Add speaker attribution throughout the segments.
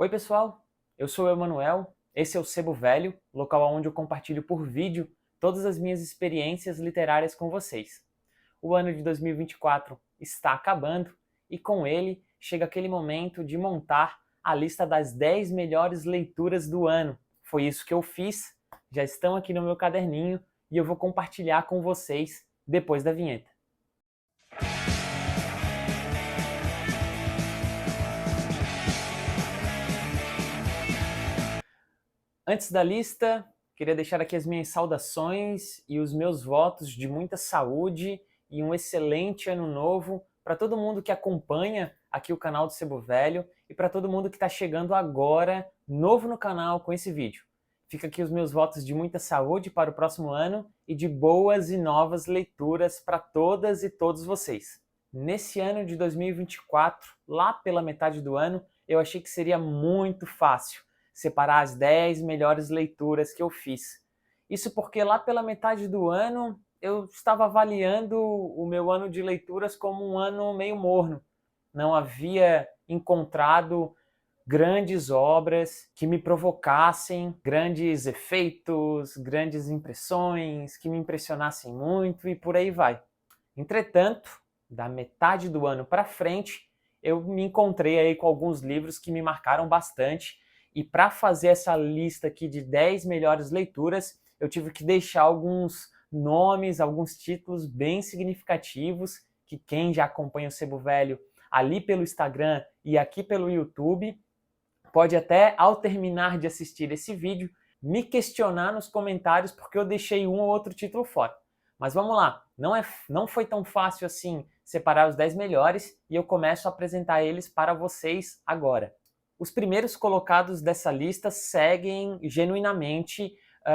Speaker 1: Oi pessoal, eu sou o Emanuel, esse é o Sebo Velho, local onde eu compartilho por vídeo todas as minhas experiências literárias com vocês. O ano de 2024 está acabando e com ele chega aquele momento de montar a lista das 10 melhores leituras do ano. Foi isso que eu fiz, já estão aqui no meu caderninho e eu vou compartilhar com vocês depois da vinheta. Antes da lista, queria deixar aqui as minhas saudações e os meus votos de muita saúde e um excelente ano novo para todo mundo que acompanha aqui o canal do Sebo Velho e para todo mundo que está chegando agora, novo no canal, com esse vídeo. Fica aqui os meus votos de muita saúde para o próximo ano e de boas e novas leituras para todas e todos vocês. Nesse ano de 2024, lá pela metade do ano, eu achei que seria muito fácil separar as 10 melhores leituras que eu fiz. Isso porque lá pela metade do ano eu estava avaliando o meu ano de leituras como um ano meio morno. Não havia encontrado grandes obras que me provocassem grandes efeitos, grandes impressões, que me impressionassem muito e por aí vai. Entretanto, da metade do ano para frente, eu me encontrei aí com alguns livros que me marcaram bastante. E para fazer essa lista aqui de 10 melhores leituras, eu tive que deixar alguns nomes, alguns títulos bem significativos, que quem já acompanha o Sebo Velho ali pelo Instagram e aqui pelo YouTube, pode até, ao terminar de assistir esse vídeo, me questionar nos comentários porque eu deixei um ou outro título fora. Mas vamos lá, não foi tão fácil assim separar os 10 melhores e eu começo a apresentar eles para vocês agora. Os primeiros colocados dessa lista seguem genuinamente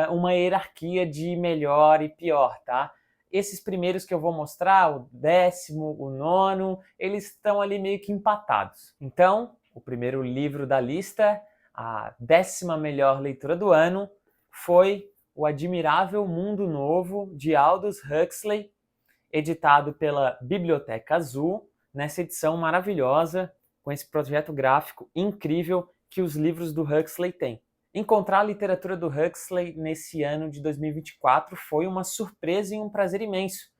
Speaker 1: uma hierarquia de melhor e pior, tá? Esses primeiros que eu vou mostrar, o 10º, o 9º, eles estão ali meio que empatados. Então, o primeiro livro da lista, a 10ª melhor leitura do ano, foi O Admirável Mundo Novo, de Aldous Huxley, editado pela Biblioteca Azul, nessa edição maravilhosa, com esse projeto gráfico incrível que os livros do Huxley têm. Encontrar a literatura do Huxley nesse ano de 2024 foi uma surpresa e um prazer imenso.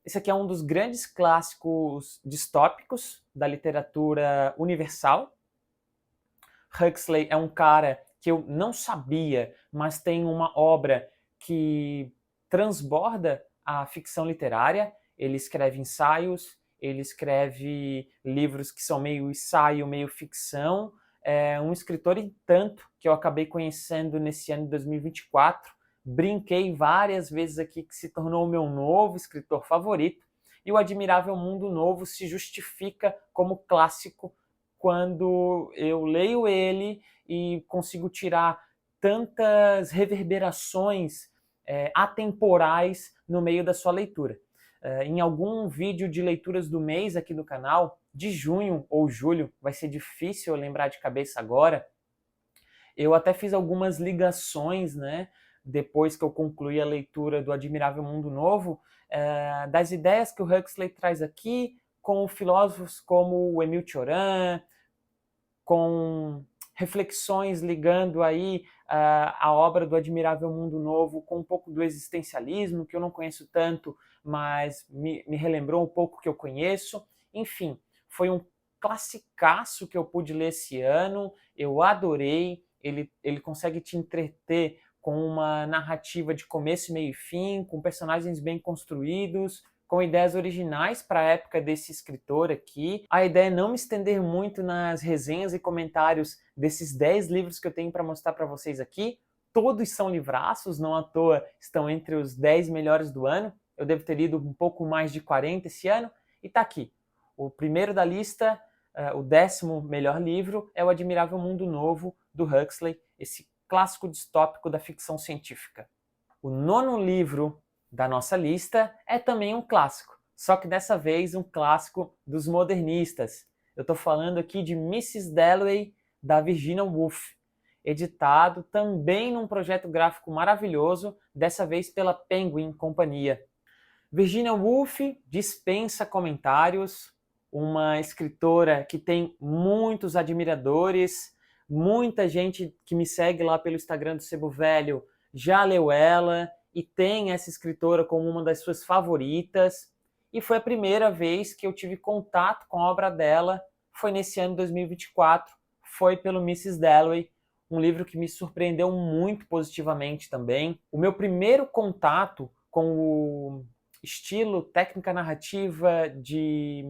Speaker 1: Esse aqui é um dos grandes clássicos distópicos da literatura universal. Huxley é um cara que eu não sabia, mas tem uma obra que transborda a ficção literária. Ele escreve ensaios, ele escreve livros que são meio ensaio, meio ficção. É um escritor em tanto que eu acabei conhecendo nesse ano de 2024. Brinquei várias vezes aqui que se tornou o meu novo escritor favorito. E O Admirável Mundo Novo se justifica como clássico quando eu leio ele e consigo tirar tantas reverberações atemporais no meio da sua leitura. Em algum vídeo de leituras do mês aqui do canal, de junho ou julho, vai ser difícil eu lembrar de cabeça agora, eu até fiz algumas ligações, né, depois que eu concluí a leitura do Admirável Mundo Novo, das ideias que o Huxley traz aqui, com filósofos como o Émile Cioran, com reflexões ligando aí a obra do Admirável Mundo Novo com um pouco do existencialismo, que eu não conheço tanto, mas me relembrou um pouco que eu conheço. Enfim, foi um classicaço que eu pude ler esse ano, eu adorei, ele consegue te entreter com uma narrativa de começo, meio e fim, com personagens bem construídos, com ideias originais para a época desse escritor aqui. A ideia é não me estender muito nas resenhas e comentários desses 10 livros que eu tenho para mostrar para vocês aqui. Todos são livraços, não à toa estão entre os 10 melhores do ano. Eu devo ter lido um pouco mais de 40 esse ano. E tá aqui. O primeiro da lista, o 10º melhor livro, é O Admirável Mundo Novo, do Huxley, esse clássico distópico da ficção científica. O 9º livro da nossa lista é também um clássico, só que dessa vez um clássico dos modernistas. Eu estou falando aqui de Mrs. Dalloway, da Virginia Woolf, editado também num projeto gráfico maravilhoso, dessa vez pela Penguin Companhia. Virginia Woolf dispensa comentários, uma escritora que tem muitos admiradores, Muita gente que me segue lá pelo Instagram do Sebo Velho já leu ela e tem essa escritora como uma das suas favoritas. E foi a primeira vez que eu tive contato com a obra dela, foi nesse ano de 2024, foi pelo Mrs. Dalloway, um livro que me surpreendeu muito positivamente também. O meu primeiro contato com o estilo, técnica narrativa de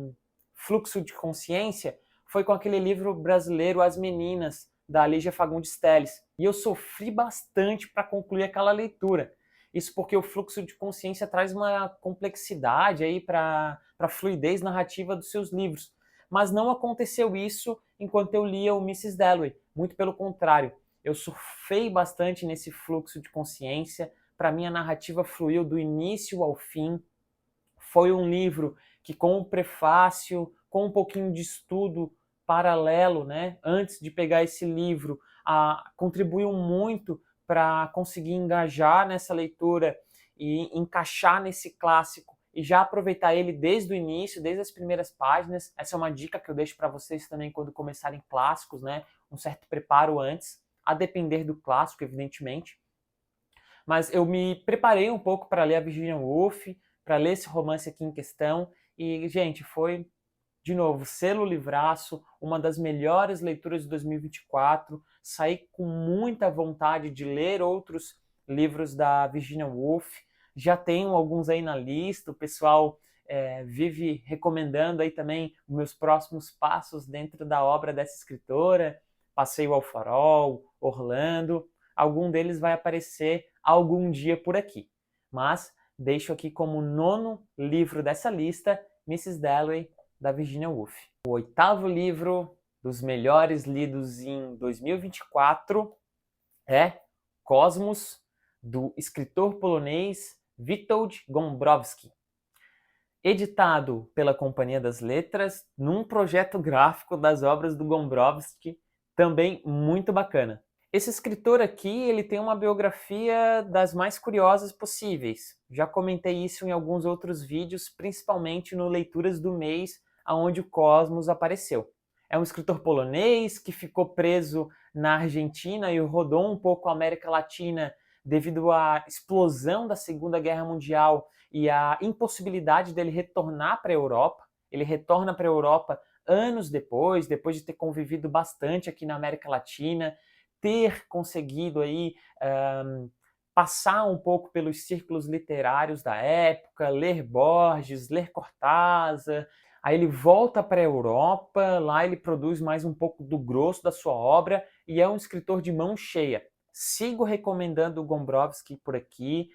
Speaker 1: fluxo de consciência foi com aquele livro brasileiro As Meninas, da Lígia Fagundes Telles. E eu sofri bastante para concluir aquela leitura. Isso porque o fluxo de consciência traz uma complexidade aí para a fluidez narrativa dos seus livros. Mas não aconteceu isso enquanto eu lia o Mrs. Dalloway. Muito pelo contrário. Eu surfei bastante nesse fluxo de consciência. Para mim, a narrativa fluiu do início ao fim. Foi um livro que, com o prefácio, com um pouquinho de estudo paralelo, né, antes de pegar esse livro, contribuiu muito para conseguir engajar nessa leitura e encaixar nesse clássico e já aproveitar ele desde o início, desde as primeiras páginas. Essa é uma dica que eu deixo para vocês também quando começarem clássicos, né, um certo preparo antes, a depender do clássico, evidentemente. Mas eu me preparei um pouco para ler a Virginia Woolf, para ler esse romance aqui em questão, e, gente, foi, de novo, selo livraço, uma das melhores leituras de 2024, saí com muita vontade de ler outros livros da Virginia Woolf, já tenho alguns aí na lista, o pessoal vive recomendando aí também os meus próximos passos dentro da obra dessa escritora, Passeio ao Farol, Orlando, algum deles vai aparecer algum dia por aqui, mas deixo aqui como nono livro dessa lista, Mrs. Dalloway, da Virginia Woolf. O oitavo livro dos melhores lidos em 2024 é Cosmos, do escritor polonês Witold Gombrowski. Editado pela Companhia das Letras, num projeto gráfico das obras do Gombrowski, também muito bacana. Esse escritor aqui, ele tem uma biografia das mais curiosas possíveis. Já comentei isso em alguns outros vídeos, principalmente no Leituras do Mês, onde o Cosmos apareceu. É um escritor polonês que ficou preso na Argentina e rodou um pouco a América Latina devido à explosão da Segunda Guerra Mundial e à impossibilidade dele retornar para a Europa. Ele retorna para a Europa anos depois de ter convivido bastante aqui na América Latina, ter conseguido aí passar um pouco pelos círculos literários da época, ler Borges, ler Cortázar. Aí ele volta para a Europa, lá ele produz mais um pouco do grosso da sua obra e é um escritor de mão cheia. Sigo recomendando o Gombrowski por aqui.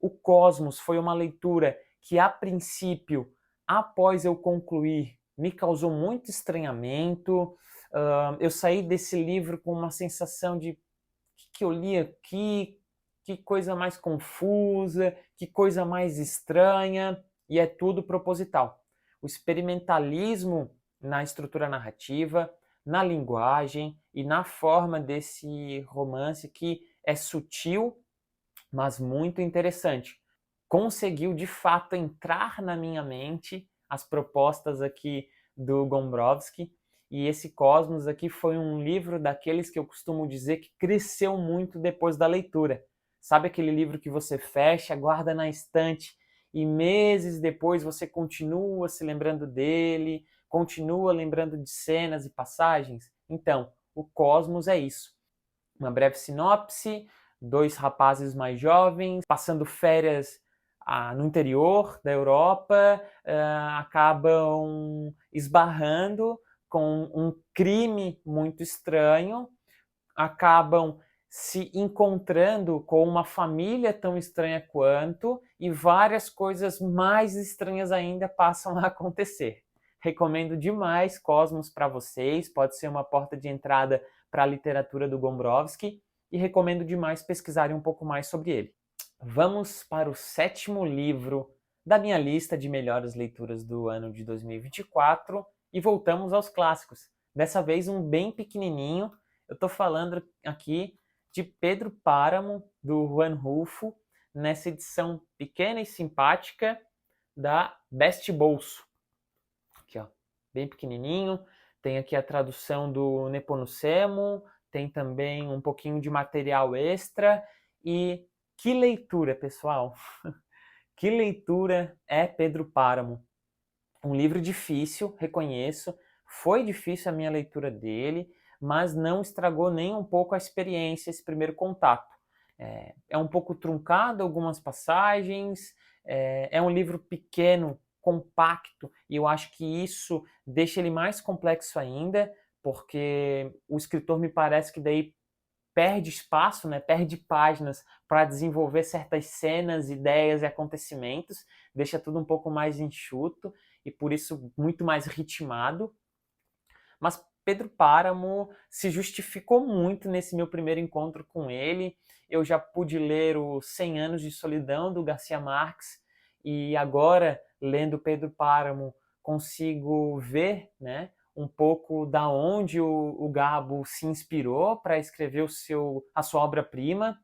Speaker 1: O Cosmos foi uma leitura que, a princípio, após eu concluir, me causou muito estranhamento. Eu saí desse livro com uma sensação de que eu li aqui, que coisa mais confusa, que coisa mais estranha, e é tudo proposital. O experimentalismo na estrutura narrativa, na linguagem e na forma desse romance que é sutil, mas muito interessante. Conseguiu de fato entrar na minha mente as propostas aqui do Gombrowski, e esse Cosmos aqui foi um livro daqueles que eu costumo dizer que cresceu muito depois da leitura. Sabe aquele livro que você fecha, guarda na estante e meses depois você continua se lembrando dele, continua lembrando de cenas e passagens? Então, o Cosmos é isso. Uma breve sinopse: dois rapazes mais jovens passando férias no interior da Europa, acabam esbarrando com um crime muito estranho, acabam se encontrando com uma família tão estranha quanto, e várias coisas mais estranhas ainda passam a acontecer. Recomendo demais Cosmos para vocês, pode ser uma porta de entrada para a literatura do Gombrowski, e recomendo demais pesquisarem um pouco mais sobre ele. Vamos para o sétimo livro da minha lista de melhores leituras do ano de 2024 e voltamos aos clássicos. Dessa vez um bem pequenininho. Eu estou falando aqui de Pedro Páramo, do Juan Rulfo, nessa edição pequena e simpática da Best Bolso. Aqui, ó, bem pequenininho. Tem aqui a tradução do Nepomucemo, tem também um pouquinho de material extra. E que leitura, pessoal! Que leitura é Pedro Páramo? Um livro difícil, reconheço, foi difícil a minha leitura dele, mas não estragou nem um pouco a experiência, esse primeiro contato. É um pouco truncado algumas passagens, é um livro pequeno, compacto, e eu acho que isso deixa ele mais complexo ainda, porque o escritor me parece que daí perde espaço, né, perde páginas para desenvolver certas cenas, ideias e acontecimentos, deixa tudo um pouco mais enxuto e por isso muito mais ritmado. Mas Pedro Páramo se justificou muito nesse meu primeiro encontro com ele. Eu já pude ler o 100 Anos de Solidão, do Garcia Marques, e agora, lendo Pedro Páramo, consigo ver, né, um pouco da onde o Gabo se inspirou para escrever a sua obra-prima.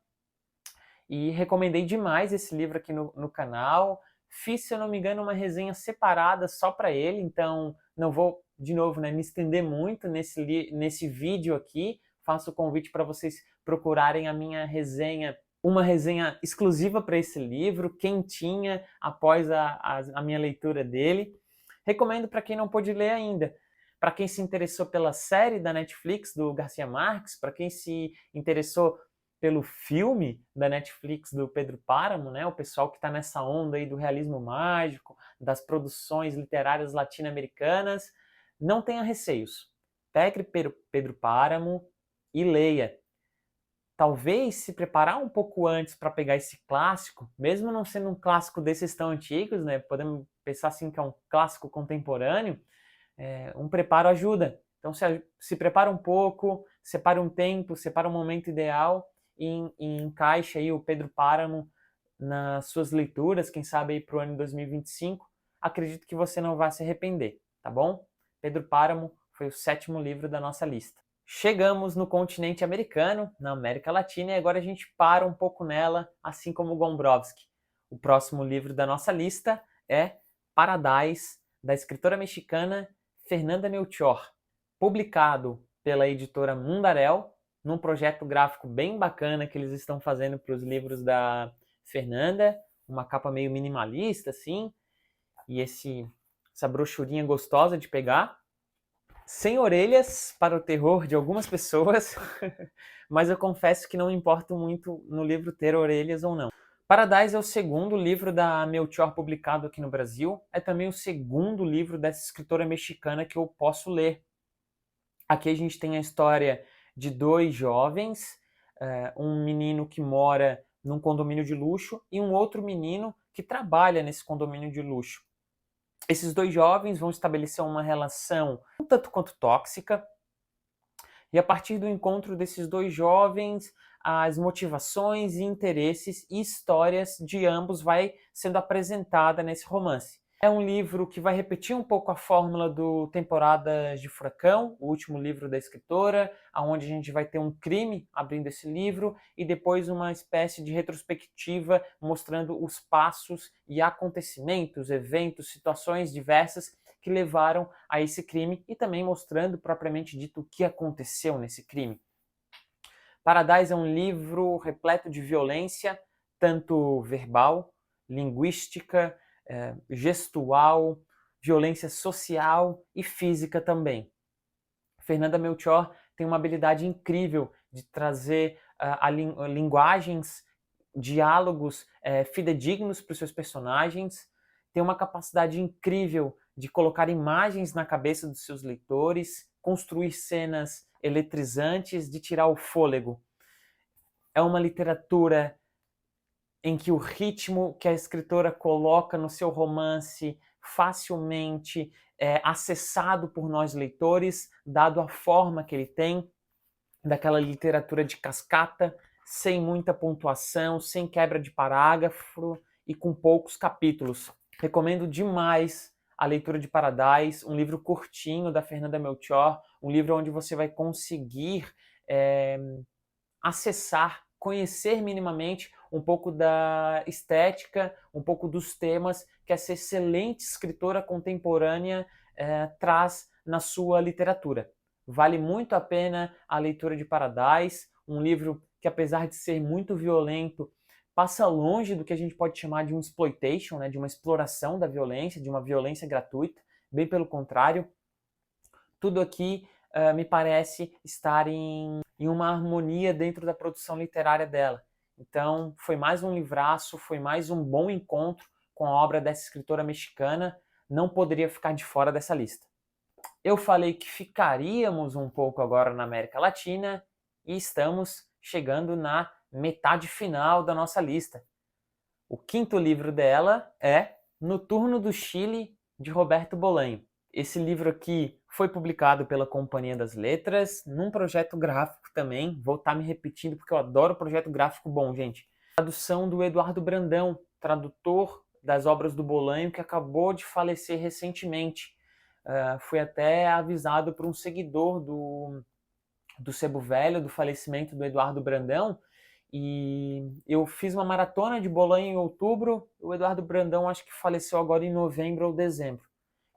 Speaker 1: E recomendei demais esse livro aqui no canal. Fiz, se eu não me engano, uma resenha separada só para ele, então não vou, de novo, né, me estender muito nesse vídeo aqui. Faço o convite para vocês procurarem a minha resenha, uma resenha exclusiva para esse livro, quentinha, após a minha leitura dele. Recomendo para quem não pôde ler ainda. Para quem se interessou pela série da Netflix do Garcia Marques, para quem se interessou pelo filme da Netflix do Pedro Páramo, né? O pessoal que está nessa onda aí do realismo mágico, das produções literárias latino-americanas, não tenha receios. Pegue Pedro Páramo e leia. Talvez se preparar um pouco antes para pegar esse clássico, mesmo não sendo um clássico desses tão antigos, né? Podemos pensar assim que é um clássico contemporâneo, um preparo ajuda. Então se prepara um pouco, separa um tempo, separa um momento ideal e encaixa aí o Pedro Páramo nas suas leituras, quem sabe aí para o ano 2025. Acredito que você não vai se arrepender, tá bom? Pedro Páramo foi o 7º livro da nossa lista. Chegamos no continente americano, na América Latina, e agora a gente para um pouco nela, assim como Gombrowski. O próximo livro da nossa lista é Paradise, da escritora mexicana Fernanda Melchor, publicado pela editora Mundarel, num projeto gráfico bem bacana que eles estão fazendo para os livros da Fernanda, uma capa meio minimalista, assim, e essa brochurinha gostosa de pegar. Sem orelhas, para o terror de algumas pessoas, mas eu confesso que não me importo muito no livro ter orelhas ou não. Paradise é o 2º livro da Melchor publicado aqui no Brasil, é também o 2º livro dessa escritora mexicana que eu posso ler. Aqui a gente tem a história de 2 jovens, um menino que mora num condomínio de luxo e um outro menino que trabalha nesse condomínio de luxo. Esses 2 jovens vão estabelecer uma relação um tanto quanto tóxica, e a partir do encontro desses 2 jovens, as motivações e interesses e histórias de ambos vai sendo apresentada nesse romance. É um livro que vai repetir um pouco a fórmula do Temporadas de Furacão, o último livro da escritora, onde a gente vai ter um crime abrindo esse livro e depois uma espécie de retrospectiva mostrando os passos e acontecimentos, eventos, situações diversas que levaram a esse crime e também mostrando propriamente dito o que aconteceu nesse crime. Paradise é um livro repleto de violência, tanto verbal, linguística, gestual, violência social e física também. Fernanda Melchor tem uma habilidade incrível de trazer linguagens, diálogos fidedignos para os seus personagens, tem uma capacidade incrível de colocar imagens na cabeça dos seus leitores, construir cenas eletrizantes, de tirar o fôlego. É uma literatura em que o ritmo que a escritora coloca no seu romance facilmente é acessado por nós leitores, dado a forma que ele tem, daquela literatura de cascata, sem muita pontuação, sem quebra de parágrafo e com poucos capítulos. Recomendo demais a leitura de Paradise, um livro curtinho da Fernanda Melchor, um livro onde você vai conseguir acessar, conhecer minimamente um pouco da estética, um pouco dos temas que essa excelente escritora contemporânea traz na sua literatura. Vale muito a pena a leitura de Paradise, um livro que, apesar de ser muito violento, passa longe do que a gente pode chamar de um exploitation, né, de uma exploração da violência, de uma violência gratuita. Bem pelo contrário, tudo aqui me parece estar em uma harmonia dentro da produção literária dela. Então, foi mais um livraço, foi mais um bom encontro com a obra dessa escritora mexicana, não poderia ficar de fora dessa lista. Eu falei que ficaríamos um pouco agora na América Latina e estamos chegando na metade final da nossa lista. O quinto livro dela é Noturno do Chile, de Roberto Bolanho. Esse livro aqui foi publicado pela Companhia das Letras, num projeto gráfico também. Vou estar me repetindo porque eu adoro projeto gráfico bom, gente. Tradução do Eduardo Brandão, tradutor das obras do Bolanho, que acabou de falecer recentemente. Fui até avisado por um seguidor do Sebo Velho, do falecimento do Eduardo Brandão, e eu fiz uma maratona de Bolanho em outubro. O Eduardo Brandão acho que faleceu agora em novembro ou dezembro.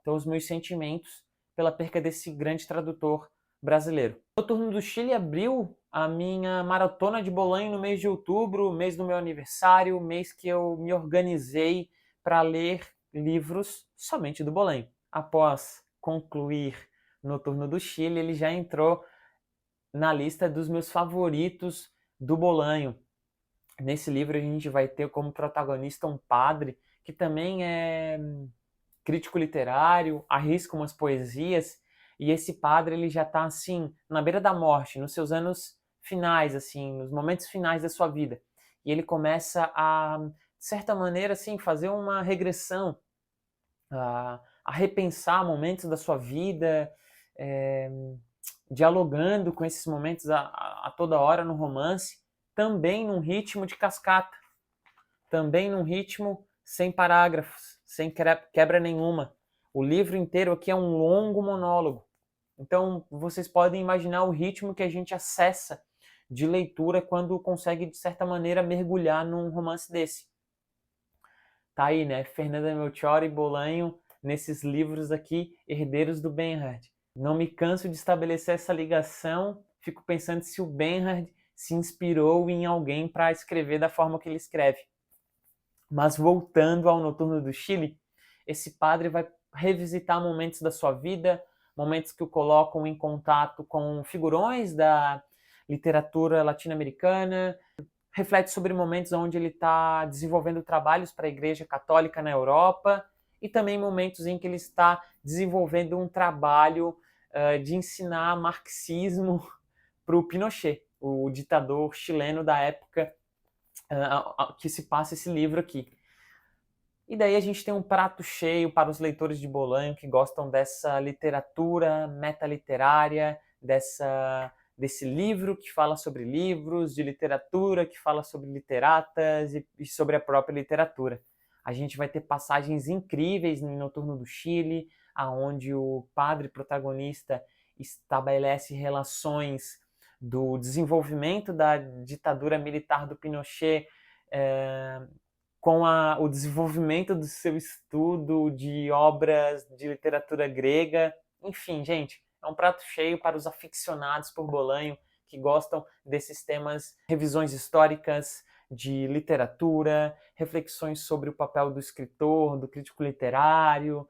Speaker 1: Então, os meus sentimentos pela perca desse grande tradutor brasileiro. O Noturno do Chile abriu a minha maratona de Bolanho no mês de outubro, mês do meu aniversário, mês que eu me organizei para ler livros somente do Bolanho. Após concluir Noturno do Chile, ele já entrou na lista dos meus favoritos do Bolanho. Nesse livro a gente vai ter como protagonista um padre que também é crítico literário, arrisca umas poesias, e esse padre ele já está assim na beira da morte, nos seus anos finais, assim, nos momentos finais da sua vida. E ele começa a, de certa maneira, assim, fazer uma regressão, a repensar momentos da sua vida, dialogando com esses momentos a toda hora no romance, também num ritmo de cascata, também num ritmo sem parágrafos, sem quebra nenhuma. O livro inteiro aqui é um longo monólogo. Então, vocês podem imaginar o ritmo que a gente acessa de leitura quando consegue, de certa maneira, mergulhar num romance desse. Tá aí, né? Fernanda Melchior e Bolanho nesses livros aqui, herdeiros do Bernhard. Não me canso de estabelecer essa ligação, fico pensando se o Bernhard se inspirou em alguém para escrever da forma que ele escreve. Mas voltando ao Noturno do Chile, esse padre vai revisitar momentos da sua vida, momentos que o colocam em contato com figurões da literatura latino-americana, reflete sobre momentos onde ele está desenvolvendo trabalhos para a Igreja Católica na Europa e também momentos em que ele está desenvolvendo um trabalho de ensinar marxismo para o Pinochet, o ditador chileno da época que se passa esse livro aqui. E daí a gente tem um prato cheio para os leitores de Bolanho que gostam dessa literatura metaliterária, desse livro que fala sobre livros, de literatura que fala sobre literatas e sobre a própria literatura. A gente vai ter passagens incríveis em Noturno do Chile, aonde o padre protagonista estabelece relações do desenvolvimento da ditadura militar do Pinochet com o desenvolvimento do seu estudo de obras de literatura grega. Enfim, gente, é um prato cheio para os aficionados por Bolanho, que gostam desses temas, revisões históricas de literatura, reflexões sobre o papel do escritor, do crítico literário,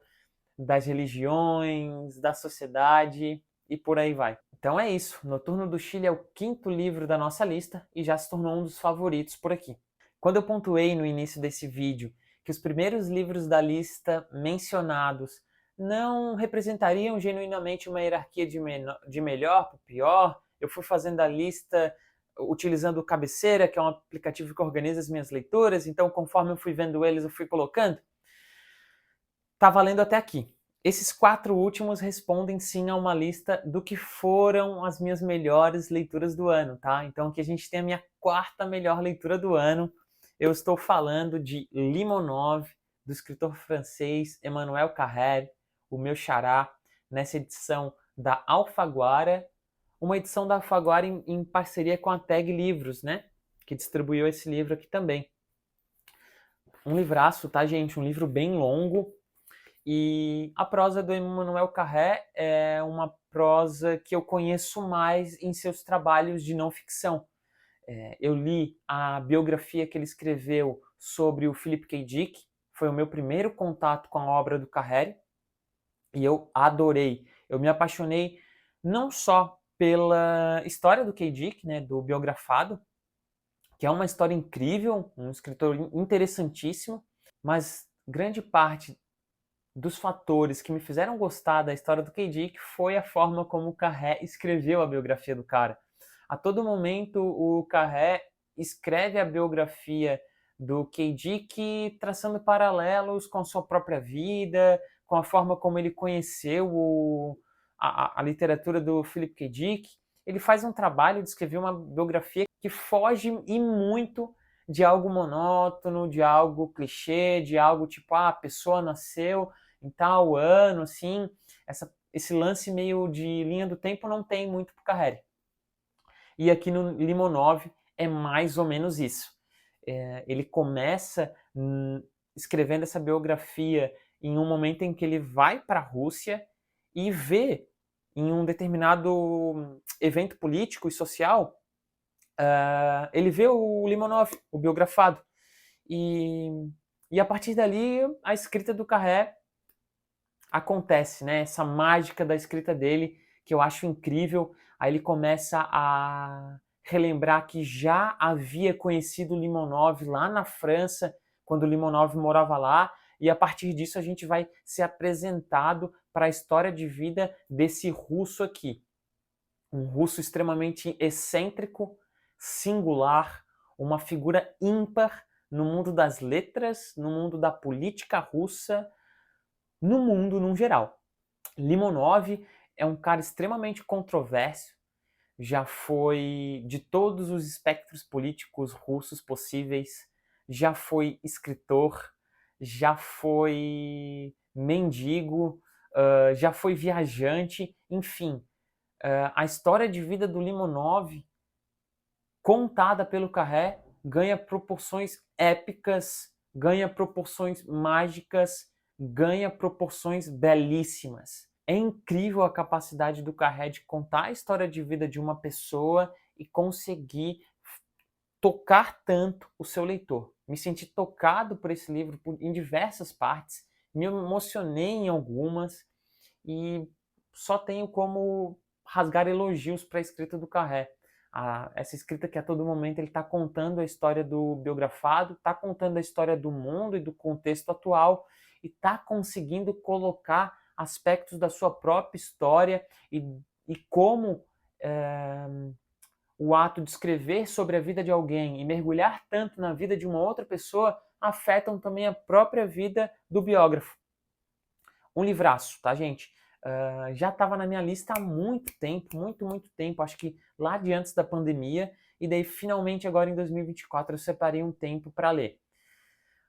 Speaker 1: das religiões, da sociedade e por aí vai. Então é isso, Noturno do Chile é o quinto livro da nossa lista e já se tornou um dos favoritos por aqui. Quando eu pontuei no início desse vídeo que os primeiros livros da lista mencionados não representariam genuinamente uma hierarquia de melhor para pior, eu fui fazendo a lista utilizando o Cabeceira, que é um aplicativo que organiza as minhas leituras, então conforme eu fui vendo eles, eu fui colocando. Tá valendo até aqui. Esses 4 últimos respondem sim a uma lista do que foram as minhas melhores leituras do ano, tá? Então aqui a gente tem a minha 4ª melhor leitura do ano. Eu estou falando de Limonov, do escritor francês Emmanuel Carrère, o meu xará, nessa edição da Alfaguara, uma edição da Alfaguara em parceria com a Tag Livros, né? Que distribuiu esse livro aqui também. Um livraço, tá, gente? Um livro bem longo, E a prosa do Emmanuel Carré é uma prosa que eu conheço mais em seus trabalhos de não ficção. Eu li a biografia que ele escreveu sobre o Philip K. Dick, foi o meu primeiro contato com a obra do Carré, e eu adorei. Eu me apaixonei não só pela história do K. Dick, né, do biografado, que é uma história incrível, um escritor interessantíssimo, mas grande parte dos fatores que me fizeram gostar da história do K. Dick foi a forma como o Carré escreveu a biografia do cara. A todo momento o Carré escreve a biografia do K. Dick traçando paralelos com a sua própria vida, com a forma como ele conheceu a literatura do Philip K. Dick. Ele faz um trabalho de escrever uma biografia que foge e muito de algo monótono, de algo clichê, de algo tipo, a pessoa nasceu em tal ano, assim, esse lance meio de linha do tempo não tem muito pro Carré. E aqui no Limonov é mais ou menos isso. Ele começa escrevendo essa biografia em um momento em que ele vai para a Rússia e vê em um determinado evento político e social, ele vê o Limonov, o biografado. E a partir dali, a escrita do Carré acontece, né? Essa mágica da escrita dele, que eu acho incrível. Aí ele começa a relembrar que já havia conhecido Limonov lá na França, quando Limonov morava lá, e a partir disso a gente vai ser apresentado para a história de vida desse russo aqui. Um russo extremamente excêntrico, singular, uma figura ímpar no mundo das letras, no mundo da política russa, no mundo num geral. Limonov é um cara extremamente controverso, já foi de todos os espectros políticos russos possíveis, já foi escritor, já foi mendigo, já foi viajante, enfim. A história de vida do Limonov, contada pelo Carré, ganha proporções épicas, ganha proporções mágicas, ganha proporções belíssimas. É incrível a capacidade do Carré de contar a história de vida de uma pessoa e conseguir tocar tanto o seu leitor. Me senti tocado por esse livro em diversas partes, me emocionei em algumas e só tenho como rasgar elogios para a escrita do Carré. Essa escrita que a todo momento ele está contando a história do biografado, está contando a história do mundo e do contexto atual e está conseguindo colocar aspectos da sua própria história e como o ato de escrever sobre a vida de alguém e mergulhar tanto na vida de uma outra pessoa afetam também a própria vida do biógrafo. Um livraço, tá, gente? Já estava na minha lista há muito tempo, muito tempo, acho que lá de antes da pandemia, e daí finalmente agora em 2024 eu separei um tempo para ler.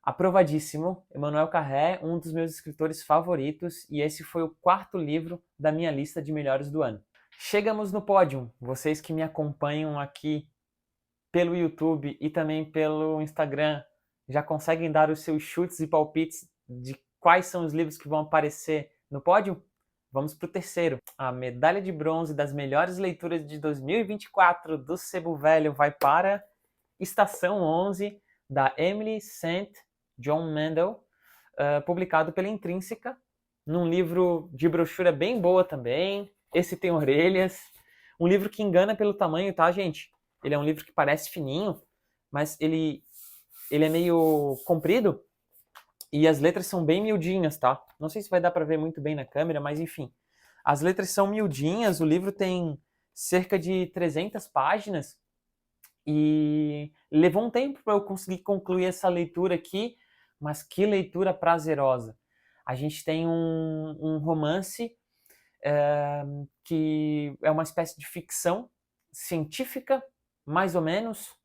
Speaker 1: Aprovadíssimo, Emmanuel Carré, um dos meus escritores favoritos, e esse foi o 4º livro da minha lista de melhores do ano. Chegamos no pódio, vocês que me acompanham aqui pelo YouTube e também pelo Instagram já conseguem dar os seus chutes e palpites de quais são os livros que vão aparecer no pódio? Vamos para o 3º. A medalha de bronze das melhores leituras de 2024 do Sebo Velho vai para Estação 11, da Emily St. John Mandel, publicado pela Intrínseca, num livro de brochura bem boa também. Esse tem orelhas. Um livro que engana pelo tamanho, tá, gente? Ele é um livro que parece fininho, mas ele é meio comprido e as letras são bem miudinhas, tá? Não sei se vai dar para ver muito bem na câmera, mas enfim. As letras são miudinhas, o livro tem cerca de 300 páginas e levou um tempo para eu conseguir concluir essa leitura aqui, mas que leitura prazerosa. A gente tem um romance que é uma espécie de ficção científica, mais ou menos.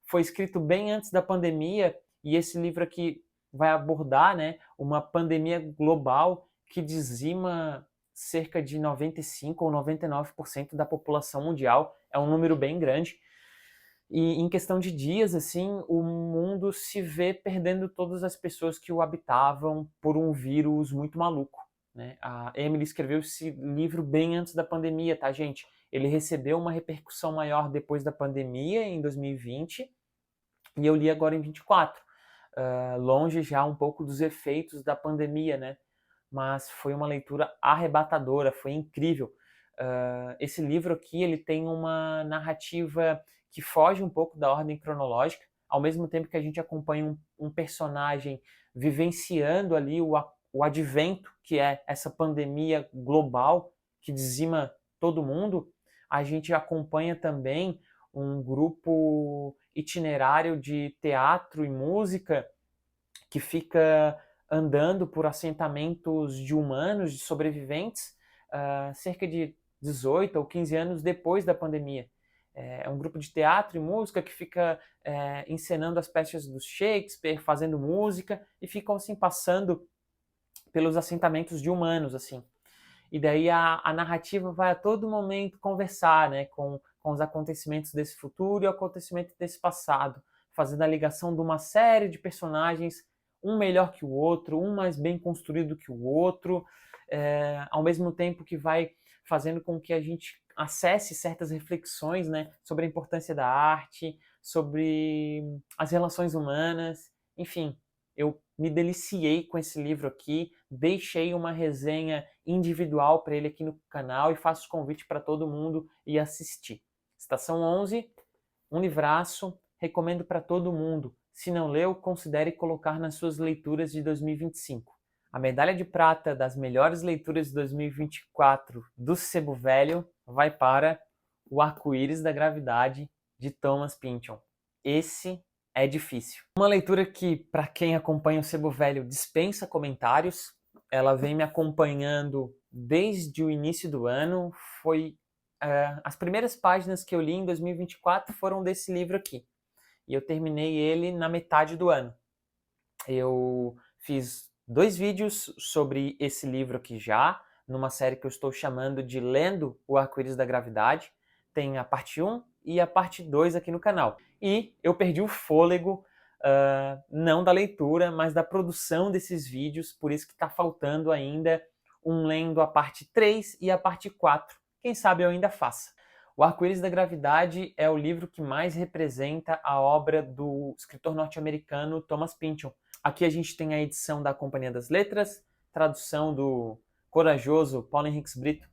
Speaker 1: Foi escrito bem antes da pandemia e esse livro aqui vai abordar, né, uma pandemia global que dizima cerca de 95 ou 99% da população mundial. É um número bem grande. E em questão de dias, assim, o mundo se vê perdendo todas as pessoas que o habitavam por um vírus muito maluco, né? A Emily escreveu esse livro bem antes da pandemia, tá, gente? Ele recebeu uma repercussão maior depois da pandemia, em 2020, e eu li agora em 24. Longe já um pouco dos efeitos da pandemia, né? Mas foi uma leitura arrebatadora, foi incrível. Esse livro aqui, ele tem uma narrativa que foge um pouco da ordem cronológica, ao mesmo tempo que a gente acompanha um personagem vivenciando ali o advento, que é essa pandemia global que dizima todo mundo, a gente acompanha também um grupo itinerário de teatro e música que fica andando por assentamentos de humanos, de sobreviventes, cerca de 18 ou 15 anos depois da pandemia. É um grupo de teatro e música que fica encenando as peças do Shakespeare, fazendo música, e ficam assim passando pelos assentamentos de humanos, assim. E daí a narrativa vai a todo momento conversar, né, com os acontecimentos desse futuro e o acontecimento desse passado, fazendo a ligação de uma série de personagens, um melhor que o outro, um mais bem construído que o outro, ao mesmo tempo que vai fazendo com que a gente acesse certas reflexões, né, sobre a importância da arte, sobre as relações humanas, enfim, eu me deliciei com esse livro aqui, deixei uma resenha individual para ele aqui no canal e faço convite para todo mundo ir assistir. Estação 11, um livraço, recomendo para todo mundo. Se não leu, considere colocar nas suas leituras de 2025. A medalha de prata das melhores leituras de 2024 do Sebo Velho vai para O Arco-Íris da Gravidade, de Thomas Pynchon. Esse é difícil. Uma leitura que, para quem acompanha o Sebo Velho, dispensa comentários. Ela vem me acompanhando desde o início do ano. As primeiras páginas que eu li em 2024 foram desse livro aqui. E eu terminei ele na metade do ano. Eu fiz 2 vídeos sobre esse livro aqui já, numa série que eu estou chamando de Lendo o Arco-Íris da Gravidade. Tem a parte 1 e a parte 2 aqui no canal. E eu perdi o fôlego, não da leitura, mas da produção desses vídeos, por isso que está faltando ainda um Lendo a parte 3 e a parte 4. Quem sabe eu ainda faça. O Arco-Íris da Gravidade é o livro que mais representa a obra do escritor norte-americano Thomas Pynchon. Aqui a gente tem a edição da Companhia das Letras, tradução do corajoso Paulo Henriques Brito.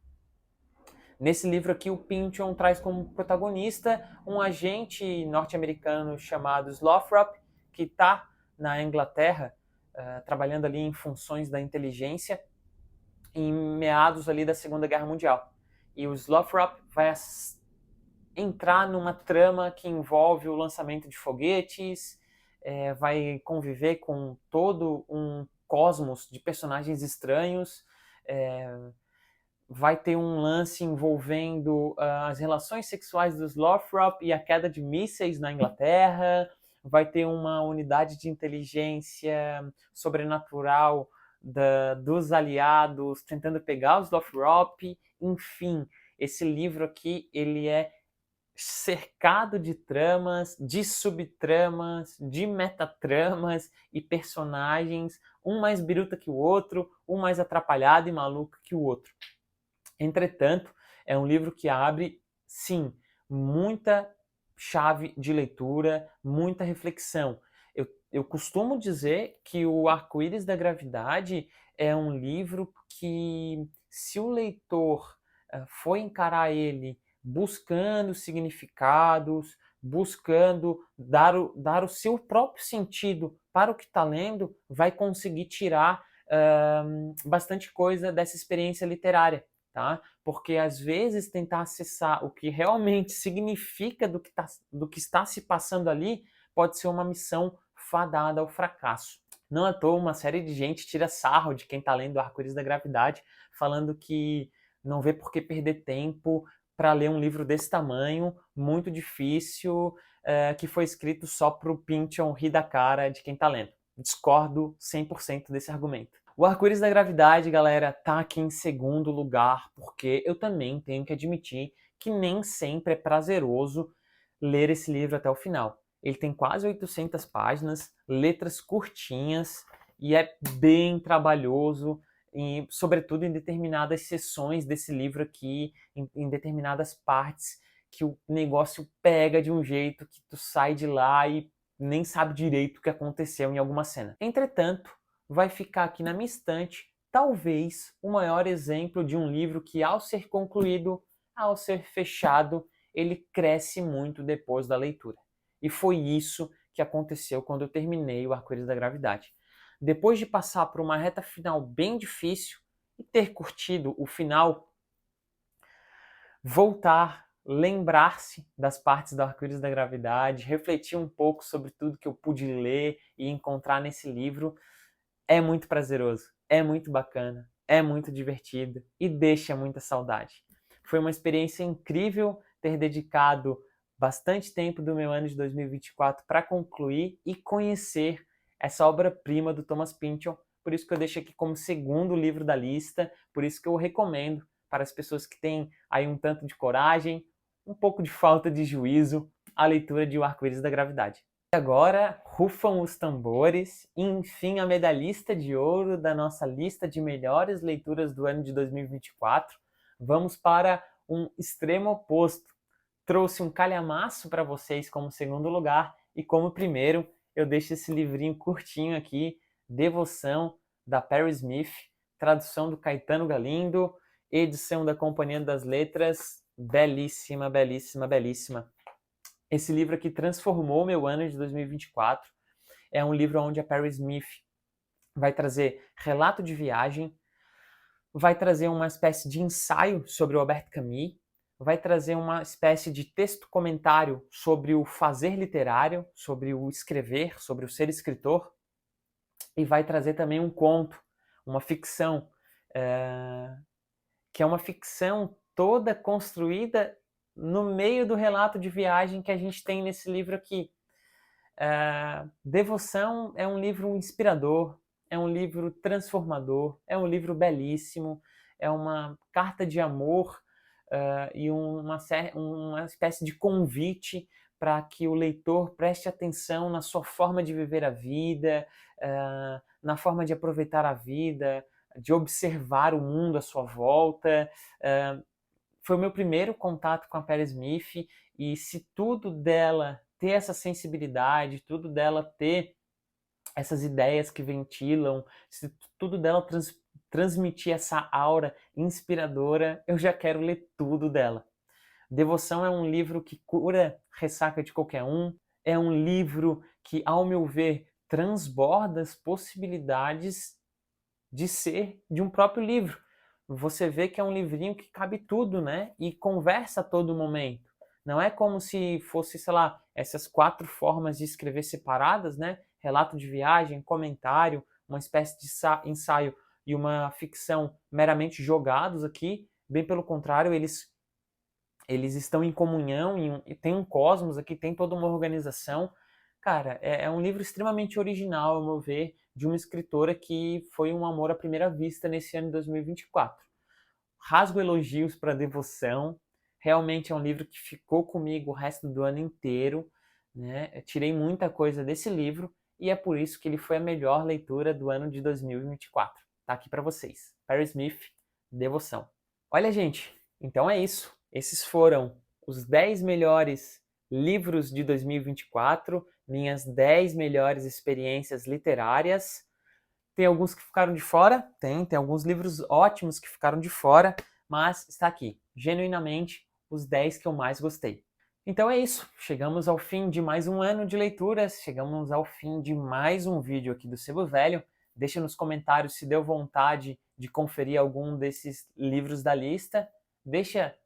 Speaker 1: Nesse livro aqui, o Pynchon traz como protagonista um agente norte-americano chamado Slothrop, que está na Inglaterra, trabalhando ali em funções da inteligência, em meados ali da Segunda Guerra Mundial. E o Slothrop vai entrar numa trama que envolve o lançamento de foguetes, vai conviver com todo um cosmos de personagens estranhos, vai ter um lance envolvendo as relações sexuais dos Lothrop e a queda de mísseis na Inglaterra, vai ter uma unidade de inteligência sobrenatural dos aliados tentando pegar os Lothrop, enfim, esse livro aqui, ele é cercado de tramas, de subtramas, de metatramas e personagens, um mais biruta que o outro, um mais atrapalhado e maluco que o outro. Entretanto, é um livro que abre, sim, muita chave de leitura, muita reflexão. Eu costumo dizer que o Arco-Íris da Gravidade é um livro que, se o leitor for encarar ele buscando significados, buscando dar o seu próprio sentido para o que está lendo, vai conseguir tirar bastante coisa dessa experiência literária, tá? Porque às vezes tentar acessar o que realmente significa do que está se passando ali pode ser uma missão fadada ao fracasso. Não à toa uma série de gente tira sarro de quem está lendo o Arco-Íris da Gravidade, falando que não vê por que perder tempo para ler um livro desse tamanho, muito difícil, que foi escrito só para o Pynchon rir da cara de quem está lendo. Discordo 100% desse argumento. O Arco-Íris da Gravidade, galera, tá aqui em segundo lugar, porque eu também tenho que admitir que nem sempre é prazeroso ler esse livro até o final. Ele tem quase 800 páginas, letras curtinhas e é bem trabalhoso, e, sobretudo em determinadas seções desse livro aqui, em determinadas partes, que o negócio pega de um jeito que tu sai de lá e nem sabe direito o que aconteceu em alguma cena. Entretanto, vai ficar aqui na minha estante, talvez, o maior exemplo de um livro que, ao ser concluído, ao ser fechado, ele cresce muito depois da leitura. E foi isso que aconteceu quando eu terminei o Arco-Íris da Gravidade. Depois de passar por uma reta final bem difícil e ter curtido o final, voltar, lembrar-se das partes do Arco-Íris da Gravidade, refletir um pouco sobre tudo que eu pude ler e encontrar nesse livro, é muito prazeroso, é muito bacana, é muito divertido e deixa muita saudade. Foi uma experiência incrível ter dedicado bastante tempo do meu ano de 2024 para concluir e conhecer essa obra-prima do Thomas Pynchon. Por isso que eu deixo aqui como segundo livro da lista, por isso que eu recomendo para as pessoas que têm aí um tanto de coragem, um pouco de falta de juízo, a leitura de O Arco-Íris da Gravidade. Agora, rufam os tambores, e enfim, a medalhista de ouro da nossa lista de melhores leituras do ano de 2024. Vamos para um extremo oposto. Trouxe um calhamaço para vocês como segundo lugar, e como primeiro, eu deixo esse livrinho curtinho aqui, Devoção, da Perry Smith, tradução do Caetano Galindo, edição da Companhia das Letras, belíssima, belíssima, belíssima. Esse livro aqui transformou meu ano de 2024. É um livro onde a Perry Smith vai trazer relato de viagem, vai trazer uma espécie de ensaio sobre o Albert Camus, vai trazer uma espécie de texto-comentário sobre o fazer literário, sobre o escrever, sobre o ser escritor, e vai trazer também um conto, uma ficção, que é uma ficção toda construída no meio do relato de viagem que a gente tem nesse livro aqui. Devoção é um livro inspirador, é um livro transformador, é um livro belíssimo, é uma carta de amor e uma espécie de convite para que o leitor preste atenção na sua forma de viver a vida, na forma de aproveitar a vida, de observar o mundo à sua volta. Foi o meu primeiro contato com a Perry Smith, e se tudo dela ter essa sensibilidade, tudo dela ter essas ideias que ventilam, se tudo dela transmitir essa aura inspiradora, eu já quero ler tudo dela. Devoção é um livro que cura ressaca de qualquer um, é um livro que, ao meu ver, transborda as possibilidades de ser de um próprio livro. Você vê que é um livrinho que cabe tudo, né? E conversa a todo momento. Não é como se fosse, sei lá, essas 4 formas de escrever separadas, né? Relato de viagem, comentário, uma espécie de ensaio e uma ficção meramente jogados aqui. Bem pelo contrário, eles estão em comunhão e tem um cosmos aqui, tem toda uma organização. Cara, é um livro extremamente original, ao meu ver, de uma escritora que foi um amor à primeira vista nesse ano de 2024. Rasgo elogios para Devoção. Realmente é um livro que ficou comigo o resto do ano inteiro, né? Eu tirei muita coisa desse livro e é por isso que ele foi a melhor leitura do ano de 2024. Tá aqui para vocês. Perry Smith, Devoção. Olha, gente, então é isso. Esses foram os 10 melhores livros de 2024, minhas 10 melhores experiências literárias. Tem alguns que ficaram de fora, tem alguns livros ótimos que ficaram de fora, mas está aqui, genuinamente, os 10 que eu mais gostei. Então é isso, chegamos ao fim de mais um ano de leituras, chegamos ao fim de mais um vídeo aqui do Sebo Velho. Deixa nos comentários se deu vontade de conferir algum desses livros da lista. Deixa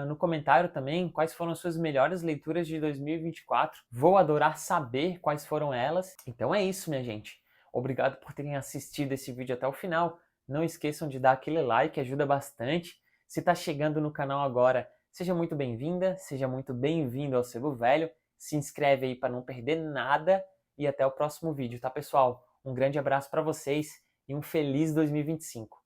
Speaker 1: no comentário também quais foram as suas melhores leituras de 2024. Vou adorar saber quais foram elas. Então é isso, minha gente. Obrigado por terem assistido esse vídeo até o final. Não esqueçam de dar aquele like, ajuda bastante. Se está chegando no canal agora, seja muito bem-vinda, seja muito bem-vindo ao Sebo Velho. Se inscreve aí para não perder nada e até o próximo vídeo, tá, pessoal? Um grande abraço para vocês e um feliz 2025.